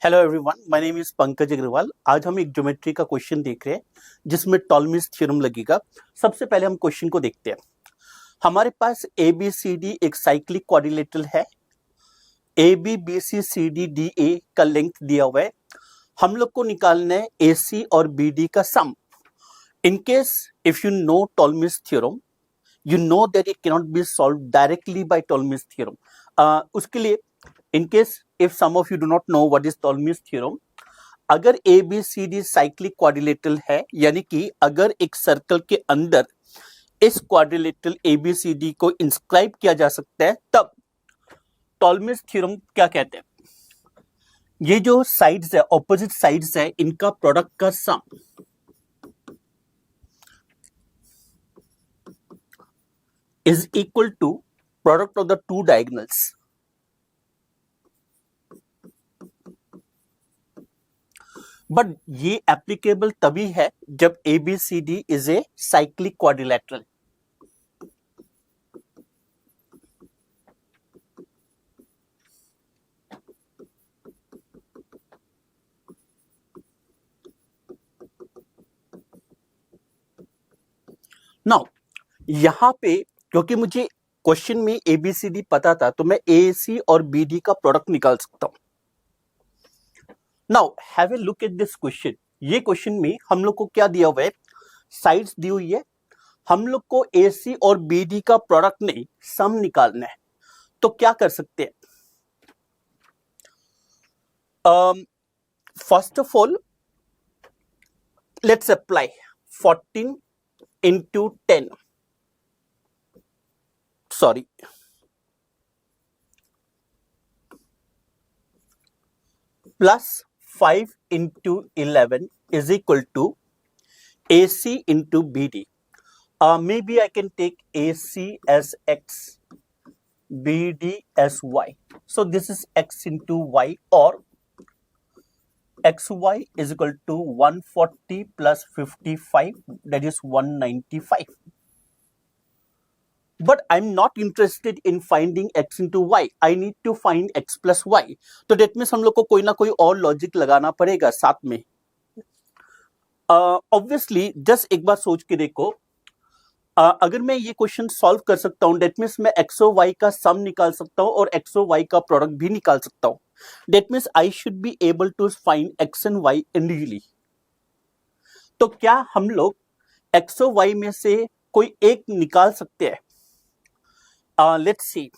Hello everyone, my name is Pankaj Agrawal. आज हम एक ज्योमेट्री का क्वेश्चन देख रहे हैं जिसमें टॉलमीज थ्योरम लगेगा। सबसे पहले हम क्वेश्चन को देखते हैं। हमारे पास ए बी सी डी एक साइक्लिक क्वाड्रिलेटरल है। A B B C C D D A का लेंथ दिया हुआ है। हम लोग को निकालना है ए सी और बी डी का sum. In case if you know Ptolemy's theorem, you know that it cannot be solved directly by Ptolemy's theorem. उसके लिए in case if some of you do not know what is Ptolemy's theorem, अगर A B C D cyclic quadrilateral है, यानी कि अगर एक circle के अंदर इस quadrilateral A B C D को इंस्क्राइब किया जा सकता है, तब टॉलमीज थ्योरम क्या कहते हैं? ये जो साइड्स है, ऑपोजिट साइड्स है, इनका प्रोडक्ट का sum is equal to product of the two diagonals. But ये एप्लीकेबल तभी है जब A B C D is a cyclic quadrilateral. Now यहां पे क्योंकि मुझे क्वेश्चन में ए बी सी डी पता था, तो मैं ए सी और बी डी का प्रोडक्ट निकाल सकता हूं। Now have a look at this question. ये क्वेश्चन में हम लोग को क्या दिया हुआ है? साइड्स दी हुई है। हम लोग को ए सी और बी डी का प्रोडक्ट नहीं, सम निकालना है। तो क्या कर सकते हैं? First of all let's apply 14 into 10, sorry, plus 5 into 11 is equal to AC into BD. Maybe I can take AC as X, BD as Y. So this is X into Y, or XY is equal to 140 plus 55, that is 195. But I'm not interested in finding X into Y. I need to find X plus Y. तो that means हम लोग को कोई ना कोई और logic लगाना पड़ेगा साथ में। Obviously, just एक बार सोच के देखो, अगर मैं ये क्वेश्चन सॉल्व कर सकता हूँ, डेट मीन्स मैं एक्स ओ वाई का सम निकाल सकता हूँ और एक्स ओ वाई का प्रोडक्ट भी निकाल सकता हूँ। That means I should be able to find X and Y individually. तो क्या हम लोग एक्स ओ वाई में से कोई एक निकाल सकते हैं? Let's see.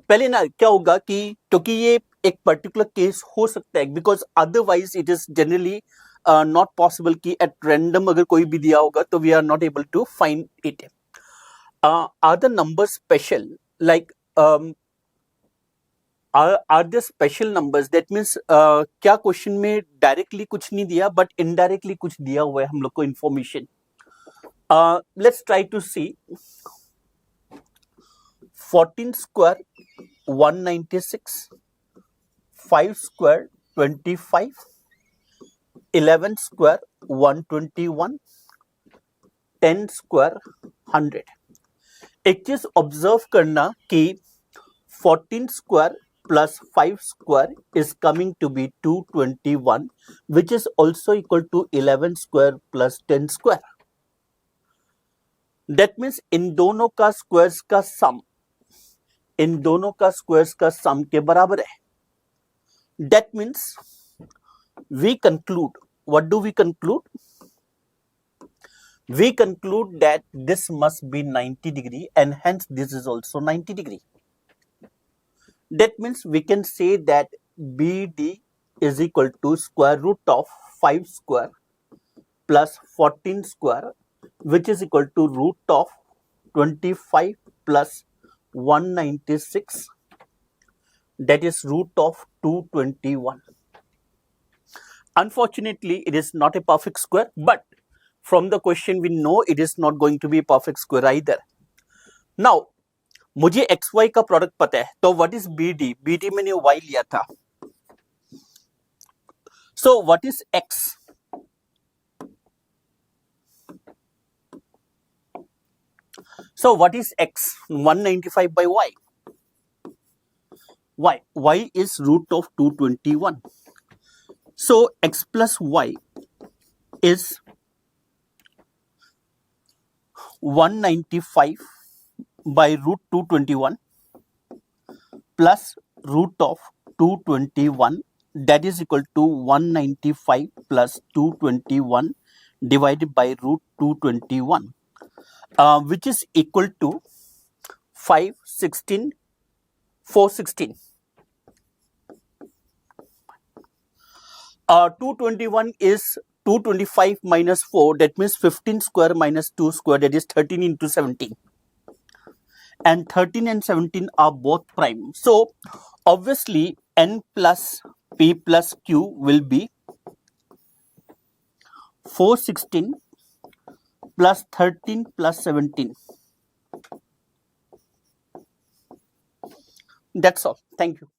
पहले ना क्या होगा कि क्योंकि ये एक पर्टिकुलर केस हो सकता है, because otherwise it is generally not possible कि एट रैंडम अगर कोई भी दिया होगा तो we are not able to find it. Are the numbers special? Like are there special numbers? That means क्या क्वेश्चन में डायरेक्टली कुछ नहीं दिया बट इनडायरेक्टली कुछ दिया हुआ है हम लोग को information. Let's try to see. 14 square 196, 5 square 25, 11 square 121, 10 square 100। एक चीज ऑब्जर्व करना कि 14 square plus 5 square is coming to be 221, which is also equal to 11 square plus 10 square. That means इन दोनों का स्क्वायर्स का सम, इन दोनों का स्क्वायर्स का सम के बराबर है। That means we conclude, what do we conclude? We conclude that this must be 90 degree and hence this is also 90 degree. That means we can say that BD is equal to square root of 5 square plus 14 square, which is equal to root of 25 plus 196, that is root of 221. Unfortunately, it is not a perfect square, but from the question we know it is not going to be a perfect square either. Now मुझे xy का product पता है, तो what is BD? BD मैंने y लिया था। So what is x? So what is x? 195 by y. Y is root of 221. So x plus y is 195 by root 221 plus root of 221, that is equal to 195 plus 221 divided by root 221, which is equal to 416. 221 is 225 minus 4, that means 15 square minus 2 square, that is 13 into 17. And 13 and 17 are both prime. So obviously n plus p plus q will be 416 plus 13 plus 17. That's all. Thank you.